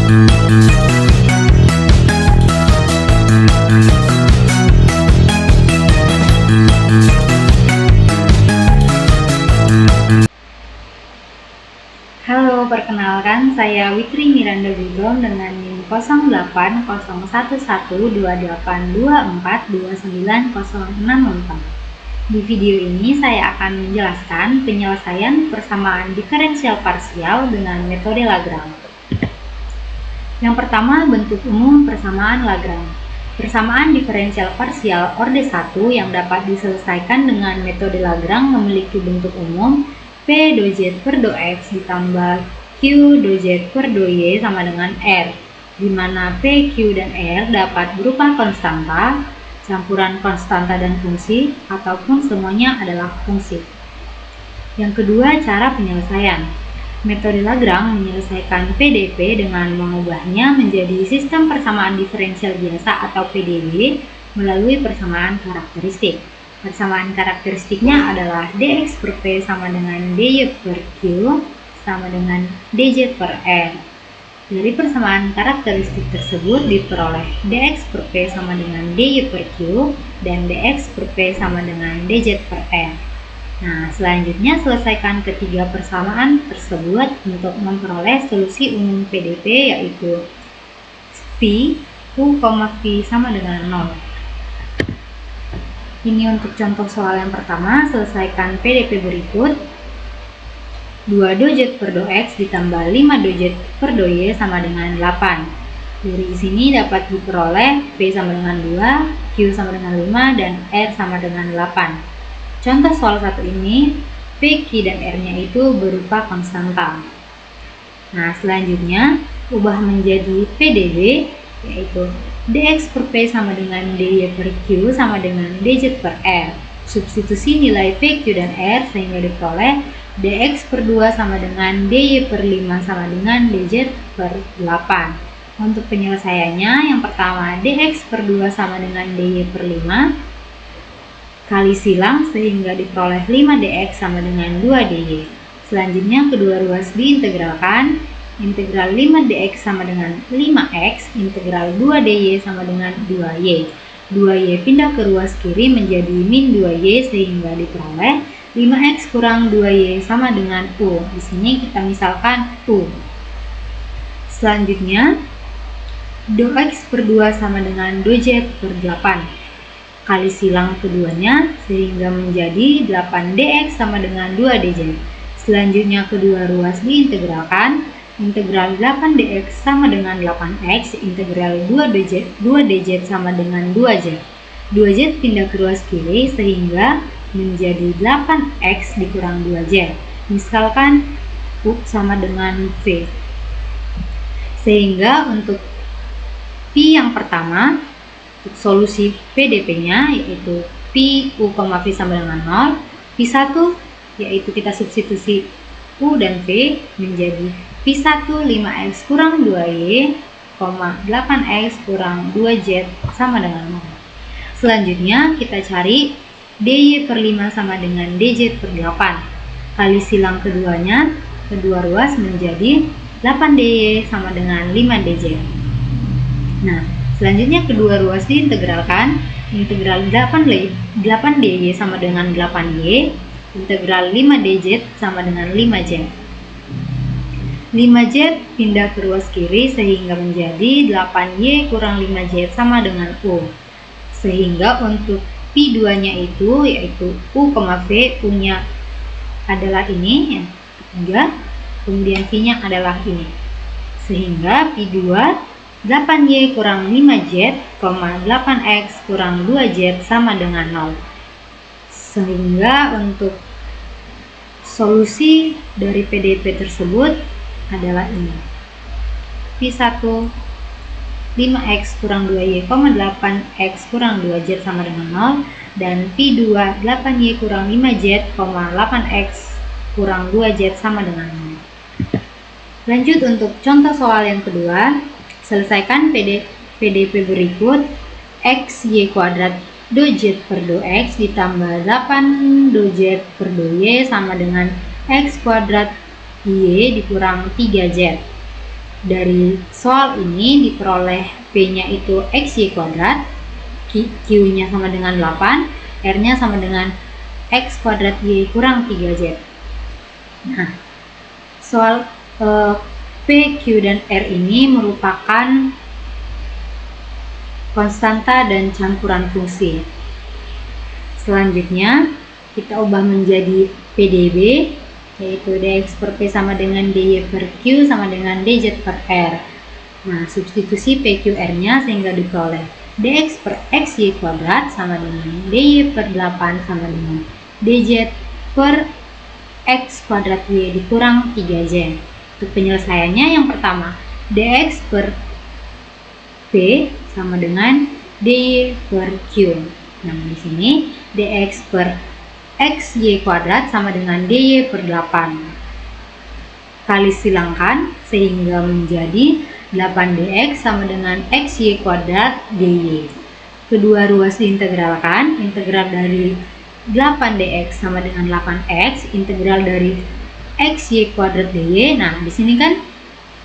Halo, perkenalkan saya Witri Miranda Gudom dengan NIM 080128242904. Di video ini saya akan menjelaskan penyelesaian persamaan diferensial parsial dengan metode Lagrange. Yang pertama, bentuk umum persamaan Lagrange. Persamaan diferensial parsial orde 1 yang dapat diselesaikan dengan metode Lagrange memiliki bentuk umum P do Z per do X ditambah Q do Z per do Y sama dengan R, di mana P, Q, dan R dapat berupa konstanta, campuran konstanta dan fungsi, ataupun semuanya adalah fungsi. Yang kedua, cara penyelesaian. Metode Lagrange menyelesaikan PDP dengan mengubahnya menjadi sistem persamaan diferensial biasa atau PDB melalui persamaan karakteristik. Persamaan karakteristiknya adalah dx per P sama dengan dy per Q sama dengan dz per R. Dari persamaan karakteristik tersebut diperoleh dx per P sama dengan dy per Q dan dx per P sama dengan dz per R. Nah, selanjutnya selesaikan ketiga persamaan tersebut untuk memperoleh solusi umum PDP, yaitu P, U, V sama dengan 0. Ini untuk contoh soal yang pertama, selesaikan PDP berikut. 2 do Z per do X ditambah 5 do Z per do Y sama dengan 8. Dari sini dapat diperoleh P sama dengan 2, Q sama dengan 5, dan R sama dengan 8. Contoh soal satu ini, P, Q, dan R-nya itu berupa konstanta. Nah, selanjutnya, ubah menjadi PDB, yaitu dx per P sama dengan dy per Q sama dengan dz per R. Substitusi nilai P, Q, dan R sehingga diperoleh dx per 2 sama dengan dy per 5 sama dengan dz per 8. Untuk penyelesaiannya, yang pertama dx per 2 sama dengan dy per 5 kali silang sehingga diperoleh 5 dx sama dengan 2 dy. Selanjutnya kedua ruas diintegralkan. Integral 5 dx sama dengan 5x, integral 2 dy sama dengan 2y. 2y pindah ke ruas kiri menjadi min 2y sehingga diperoleh 5x kurang 2y sama dengan u. Di sini kita misalkan u. Selanjutnya, do x per 2 sama dengan do z per 8. Kali silang keduanya sehingga menjadi 8 dx sama dengan 2 dz. Selanjutnya kedua ruas diintegralkan. Integral 8 dx sama dengan 8x, integral 2 dz sama dengan 2z. 2z pindah ke ruas kiri sehingga menjadi 8x dikurang 2z. Misalkan U sama dengan V. Sehingga untuk Pi yang pertama, untuk solusi PDP-nya yaitu Pi U, V sama dengan 0. Pi1 yaitu kita substitusi U dan V menjadi Pi1 5x kurang 2y, 8x kurang 2z sama dengan 0. Selanjutnya kita cari dy per 5 sama dengan dz per 8. Kali silang keduanya, kedua ruas menjadi 8 dy sama dengan 5 dz. Nah, selanjutnya kedua ruas diintegralkan. Integral 8 dy sama dengan 8y, integral 5 dz sama dengan 5z. 5z pindah ke ruas kiri sehingga menjadi 8y kurang 5z sama dengan u. Sehingga untuk Pi2 nya itu yaitu U, V, U nya adalah ini yang ketiga, kemudian V nya adalah ini. Sehingga Pi2 8y kurang 5z, 8x kurang 2z sama dengan 0. Sehingga untuk solusi dari PDP tersebut adalah ini. Pi1 5x kurang 2y, 8x kurang 2z sama dengan 0, dan Pi2 8y kurang 5z, 8x kurang 2z sama dengan 0. Lanjut untuk contoh soal yang kedua, selesaikan PDP berikut. X y kuadrat do z per do x ditambah 8 do z per do y sama dengan x kuadrat y dikurang 3z. Dari soal ini diperoleh P-nya itu XY kuadrat, Q-nya sama dengan 8, R-nya sama dengan X kuadrat Y kurang 3Z. Nah, soal P, Q, dan R ini merupakan konstanta dan campuran fungsi. Selanjutnya, kita ubah menjadi PDB, yaitu dx per P sama dengan dy per Q sama dengan dz per R. Nah, substitusi PQR-nya sehingga diperoleh dx per xy kuadrat sama dengan dy per 8 sama dengan dz per x kuadrat y dikurang 3z. Untuk penyelesaiannya yang pertama, dx per P sama dengan dy per Q. Nah, di sini dx per xy kuadrat sama dengan dy per 8. Kali silangkan sehingga menjadi 8dx sama dengan xy kuadrat dy. Kedua ruas diintegralkan, integral dari 8dx sama dengan 8x, integral dari xy kuadrat dy. Nah, di sini kan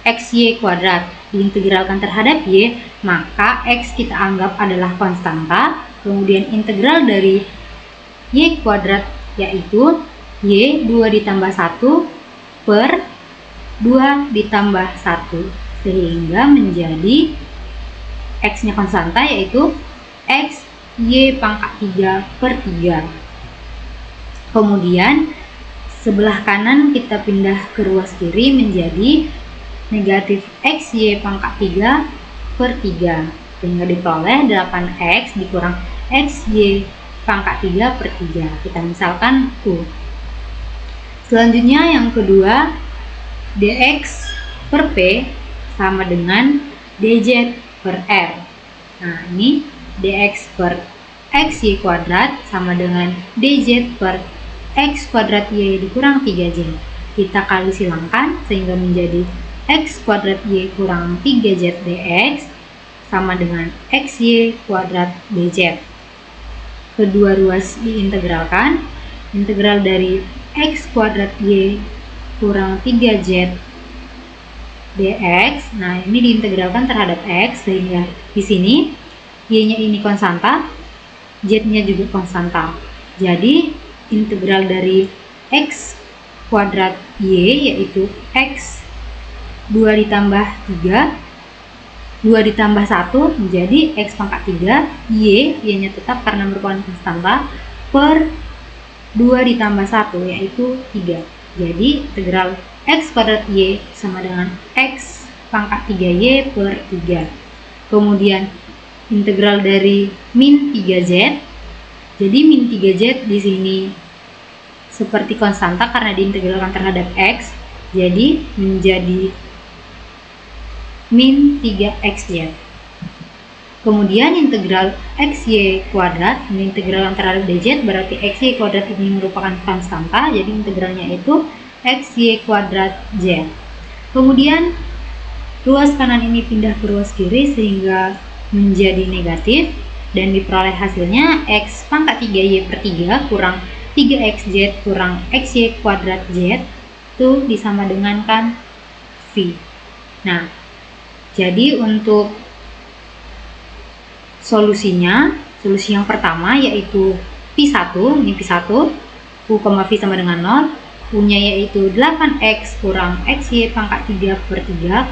xy kuadrat diintegralkan terhadap y, maka x kita anggap adalah konstanta, kemudian integral dari y kuadrat yaitu y 2 ditambah 1 per 2 ditambah 1 sehingga menjadi x nya konstanta yaitu x y pangkat 3 per 3. Kemudian sebelah kanan kita pindah ke ruas kiri menjadi negatif x y pangkat 3 per 3 sehingga diperoleh 8x dikurang x y pangkat 3 per 3. Kita misalkan U. Selanjutnya yang kedua, dx per P sama dengan dz per R. Nah, ini dx per xy kuadrat sama dengan dz per x kuadrat y dikurang 3z. Kita kali silangkan sehingga menjadi x kuadrat y kurang 3z dx sama dengan xy kuadrat dz. Kedua ruas diintegralkan, integral dari x kuadrat y kurang 3z dx. Nah, ini diintegralkan terhadap x sehingga di sini y-nya ini konstanta, z-nya juga konstanta. Jadi integral dari x kuadrat y yaitu x 2 ditambah 3, 2 ditambah 1 menjadi x pangkat 3, y-nya tetap karena merupakan konstanta, per 2 ditambah 1 yaitu 3. Jadi integral x kuadrat y sama dengan x pangkat 3y per 3. Kemudian integral dari min 3z. Jadi min 3z di sini seperti konstanta karena diintegralkan terhadap x, jadi menjadi min 3xy. Kemudian integral xy kuadrat mengintegralkan terhadap dz, berarti xy kuadrat ini merupakan konstanta, jadi integralnya itu xy kuadrat z. Kemudian ruas kanan ini pindah ke ruas kiri sehingga menjadi negatif dan diperoleh hasilnya x pangkat 3y per 3 kurang 3xz kurang xy kuadrat z itu disama dengan kan v. Nah, jadi untuk solusinya, solusi yang pertama yaitu Pi1, ini Pi1, U, V sama dengan 0, U-nya yaitu 8x kurang xy pangkat 3 per 3,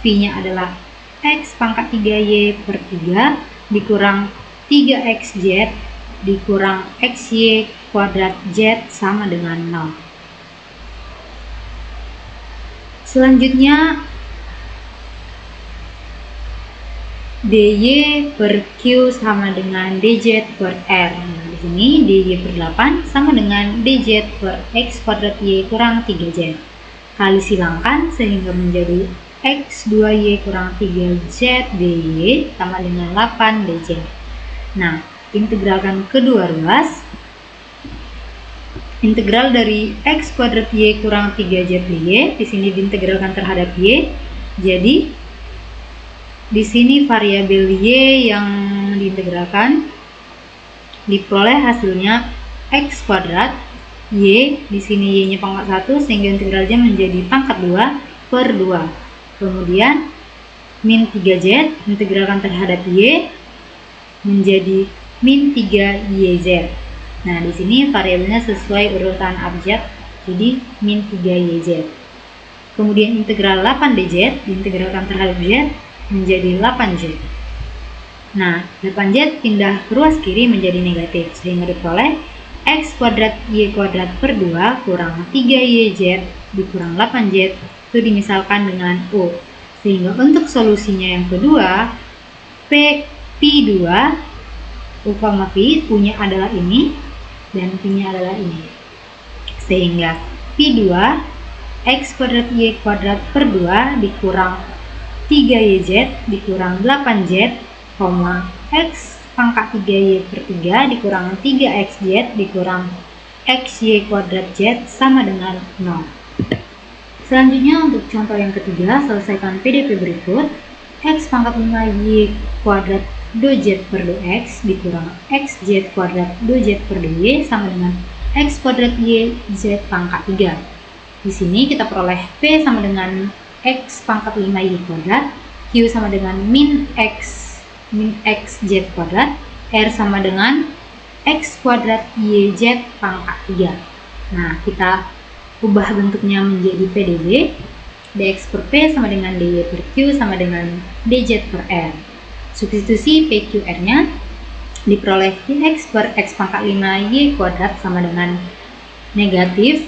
V-nya adalah x pangkat 3y per 3 dikurang 3xz dikurang xy kuadrat z sama dengan 0. Selanjutnya dy per q sama dengan dz per r. Nah, di sini dy per 8 sama dengan dz per x kuadrat y kurang 3z. Kali silangkan sehingga menjadi x 2y kurang 3z dy sama dengan 8 dz. Nah, integralkan kedua ruas. Integral dari x kuadrat y kurang 3z dy di sini diintegralkan terhadap y. Jadi di sini variabel y yang diintegralkan diperoleh hasilnya x kuadrat y, di sini y-nya pangkat 1 sehingga integralnya menjadi pangkat 2 per 2. Kemudian min 3z integralkan terhadap y menjadi min 3yz. Nah, di sini variabelnya sesuai urutan abjad, jadi min 3yz. Kemudian integral 8dz diintegralkan terhadap z menjadi 8z. Nah, 8z pindah ke ruas kiri menjadi negatif, sehingga diperoleh x kuadrat y kuadrat per 2 kurang 3yz dikurang 8z, itu dimisalkan dengan U. Sehingga untuk solusinya yang kedua, P2, U, V, U-nya adalah ini, dan P-nya adalah ini. Sehingga P2, X kuadrat Y kuadrat per 2 dikurang 3YZ dikurang 8Z, X pangkat 3Y per 3 dikurang 3XZ dikurang XY kuadrat Z sama dengan 0. Selanjutnya untuk contoh yang ketiga, selesaikan PDP berikut. X pangkat 5Y kuadrat 2Z per 2X dikurang XZ kuadrat 2Z per 2Y sama dengan X kuadrat Y Z pangkat 3. Di sini kita peroleh P sama dengan X pangkat 5Y kuadrat, Q sama dengan min XZ kuadrat, R sama dengan X kuadrat YZ pangkat 3. Nah, kita ubah bentuknya menjadi PDB. dx per P sama dengan dy per Q sama dengan dz per R. Substitusi PQR-nya diperoleh dx per X pangkat 5Y kuadrat sama dengan negatif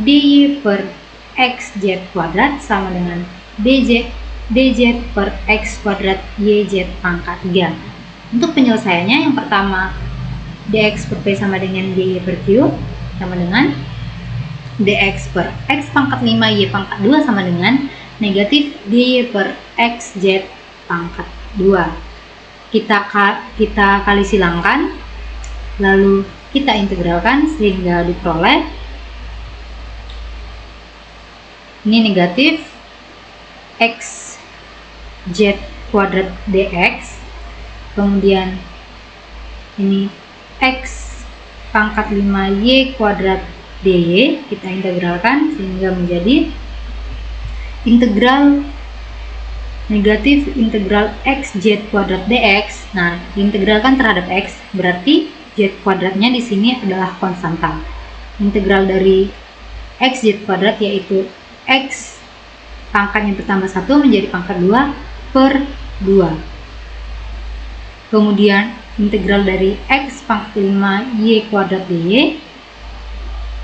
dy per XZ kuadrat sama dengan dz per X kuadrat YZ pangkat 3. Untuk penyelesaiannya, yang pertama dx per P sama dengan dy per Q sama dengan dx per X pangkat 5Y pangkat 2 sama dengan negatif dy per XZ pangkat 2. Kita kali silangkan, lalu kita integralkan sehingga diperoleh ini negatif XZ kuadrat dx, kemudian ini X pangkat 5Y kuadrat dy, kita integralkan sehingga menjadi integral negatif integral XZ kuadrat dx. Nah, diintegralkan terhadap X, berarti Z kuadratnya di sini adalah konstanta. Integral dari XZ kuadrat yaitu X pangkat yang bertambah 1 menjadi pangkat 2 per 2. Kemudian integral dari X pangkat 5Y kuadrat dy,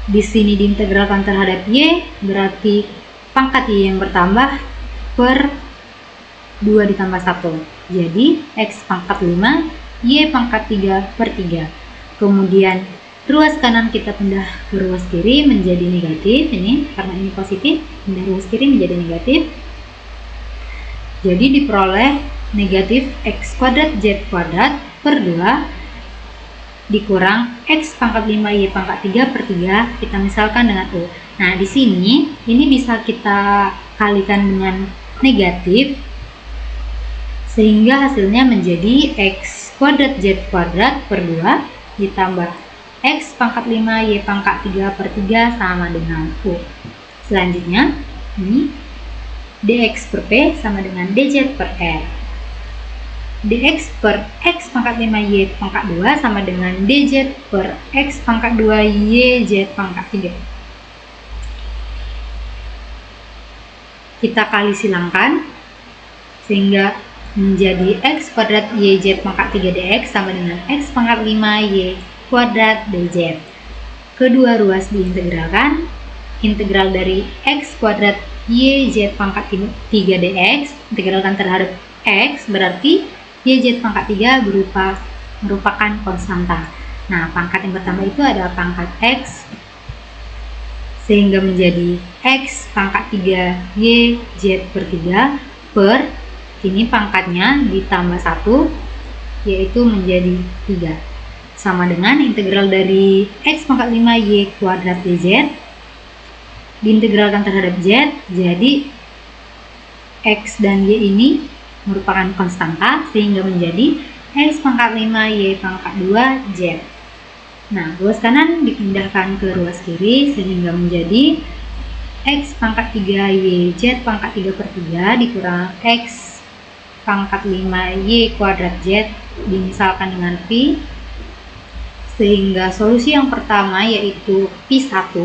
di sini diintegralkan terhadap Y, berarti pangkat Y yang bertambah per 2 ditambah 1. Jadi X pangkat 5, Y pangkat 3 per 3. Kemudian ruas kanan kita pindah ke ruas kiri menjadi negatif. Ini karena ini positif, pindah ruas kiri menjadi negatif. Jadi diperoleh negatif X kuadrat Z kuadrat per 2 dikurang X pangkat 5Y pangkat 3 per 3, kita misalkan dengan U. Nah, di sini ini bisa kita kalikan dengan negatif sehingga hasilnya menjadi X kuadrat Z kuadrat per 2 ditambah X pangkat 5Y pangkat 3 per 3 sama dengan U. Selanjutnya, ini dx per P sama dengan dz per R. dx per X pangkat 5Y pangkat 2 sama dengan dz per X pangkat 2 YZ pangkat 3. Kita kali silangkan sehingga menjadi X kuadrat YZ pangkat 3 dx sama dengan X pangkat 5Y kuadrat dz. Kedua ruas diintegralkan, integral dari X kuadrat YZ pangkat 3 dx integralkan terhadap X, berarti YZ pangkat 3 merupakan konstanta. Nah, pangkat yang pertama itu adalah pangkat X, sehingga menjadi X pangkat 3 YZ per 3 per, ini pangkatnya ditambah 1, yaitu menjadi 3. Sama dengan integral dari X pangkat 5Y kuadrat dz, diintegralkan terhadap Z, jadi X dan Y ini merupakan konstanta sehingga menjadi X pangkat 5Y pangkat 2 Z. Nah, ruas kanan dipindahkan ke ruas kiri sehingga menjadi X pangkat 3 YZ pangkat 3 per 3 dikurang X pangkat 5 Y kuadrat Z dimisalkan dengan Pi, sehingga solusi yang pertama yaitu Pi1,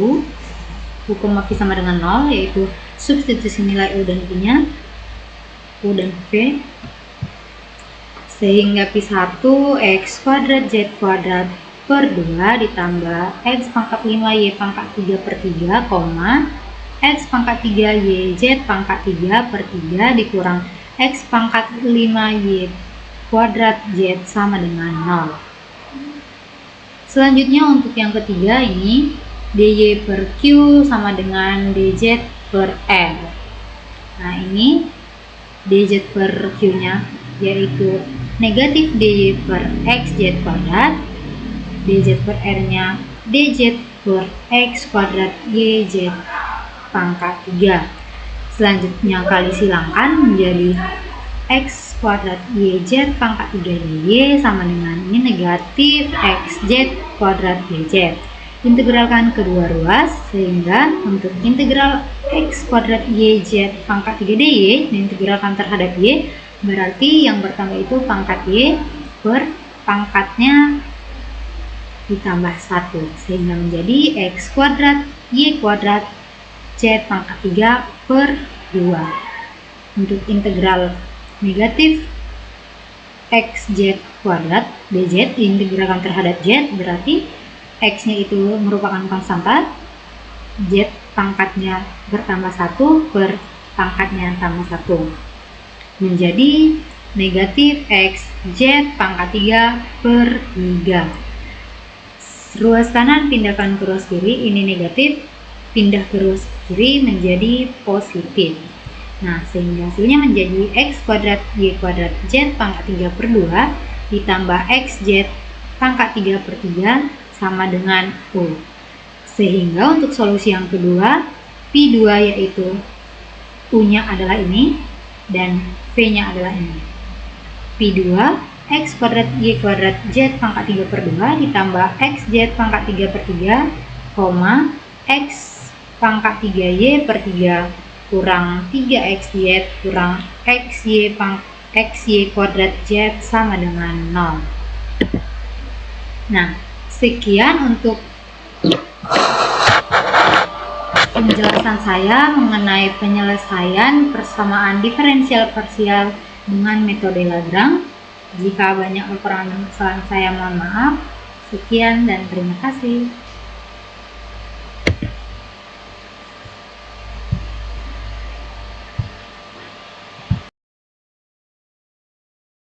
hukum Pi sama dengan 0, yaitu substitusi nilai U dan V-nya, U dan V, sehingga Pi1 X kuadrat Z kuadrat per 2 ditambah X pangkat 5 Y pangkat 3 per 3, X pangkat 3 YZ pangkat 3 per 3 dikurang X pangkat 5 Y kuadrat Z sama dengan 0. Selanjutnya untuk yang ketiga ini DY per Q sama dengan DZ per R. Nah ini DZ per Q nya yaitu negatif DY per XZ kuadrat, DZ per R nya DZ per X kuadrat YZ pangkat 3. Selanjutnya kali silangkan menjadi X kuadrat YZ pangkat 3Y sama dengan ini negatif XZ kuadrat YZ. Integralkan kedua ruas sehingga untuk integral X kuadrat YZ pangkat 3DY diintegralkan terhadap Y, berarti yang pertama itu pangkat Y per pangkatnya ditambah 1 sehingga menjadi X kuadrat Y kuadrat Z pangkat 3 per 2. Untuk integral negatif XZ kuadrat DZ diintegralkan terhadap Z, berarti X nya itu merupakan konstanta, Z pangkatnya bertambah 1 per pangkatnya tambah 1 menjadi negatif XZ pangkat 3 per 3. Ruas kanan pindahkan ke ruas kiri, ini negatif, pindah ke ruas kiri menjadi positif. Nah, sehingga hasilnya menjadi X kuadrat Y kuadrat Z pangkat 3 per 2 ditambah XZ pangkat 3 per 3 sama dengan U. Sehingga untuk solusi yang kedua, Pi2 yaitu U-nya adalah ini dan V-nya adalah ini. Pi2 X kuadrat Y kuadrat Z pangkat 3 per 2 ditambah XZ pangkat 3 per 3, X pangkat 3Y per 3 kurang 3XY kurang XY kuadrat Z sama dengan 0. Nah, sekian untuk penjelasan saya mengenai penyelesaian persamaan diferensial parsial dengan metode Lagrange. Jika banyak kekurangan dan kesalahan saya mohon maaf. Sekian dan terima kasih.